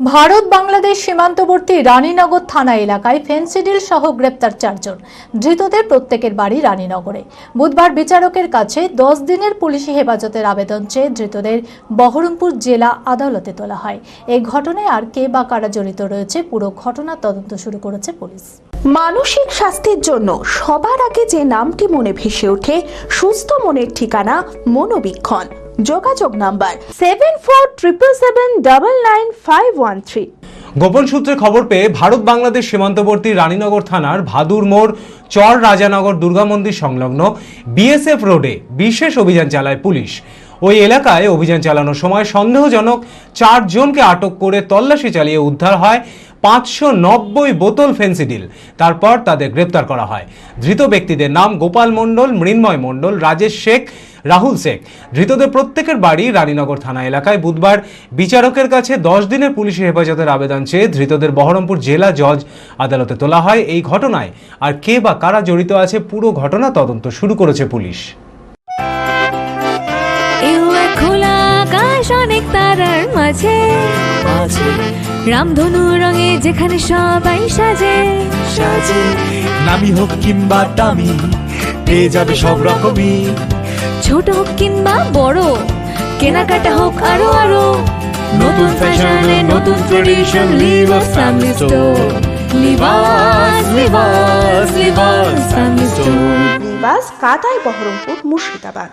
ভারত বাংলাদেশ সীমান্তবর্তী রানীনগর থানা এলাকায় ফেন্সিডিল সহ গ্রেপ্তার 4 জন। ধৃতদের প্রত্যেকের বাড়ি রানীনগরে। বুধবার বিচারকের কাছে 10 দিনের পুলিশি হেফাজতের আবেদন চেয়ে ধৃতদের বহরমপুর জেলা আদালতে তোলা হয়। এই ঘটনায় আর কে বা কারা জড়িত রয়েছে পুরো ঘটনা তদন্ত শুরু করেছে পুলিশ। মানসিক স্বাস্থ্যের জন্য সবার আগে যে নামটি মনে ভেসে ওঠে, সুস্থ মনের ঠিকানা মনোবীক্ষণ। যোগাযোগ নাম্বার 7477799513। গোপন সূত্রে খবর পেয়ে ভারত বাংলাদেশ সীমান্তবর্তী রানীনগর থানার ভাদুর মোড় চর রাজানগর দুর্গা মন্দির সংলগ্ন বিএসএফ রোডে বিশেষ অভিযান চালায় পুলিশ। ওই এলাকায় অভিযান চালানোর সময় সন্দেহজনক 4 জনকে আটক করে তল্লাশি চালিয়ে উদ্ধার হয় 590 বোতল ফেন্সিডিল। তারপর তাদের গ্রেপ্তার করা হয়। ধৃত ব্যক্তিদের নাম গোপাল মণ্ডল, মৃন্ময় মণ্ডল, রাজেশ শেখ, রাহুল শেখ। ধৃতদের প্রত্যেকের বাড়ি রানীনগর থানা এলাকায়। বুধবার বিচারকের কাছে 10 দিনের পুলিশি হেফাজতের আবেদন চেয়ে ধৃতদের বহরমপুর জেলা জজ আদালতে তোলা হয়। এই ঘটনায় আর কে বা কারা জড়িত আছে পুরো ঘটনা তদন্ত শুরু করেছে পুলিশ। অনেক তারার মাঝে রামধনু রঙে যেখানে সবাই সাজে সাজে, নামি হোক কিংবা দামি পেয়ে যাবে সব রকমই, ছোট হোক কিংবা বড় কেনাকাটা হোক আরো আরো, নতুন ফ্যাশনে নতুন tradition, Libas family store, Libas Libas Libas family store. নিবাস কাটাই বহরমপুর মুর্শিদাবাদ।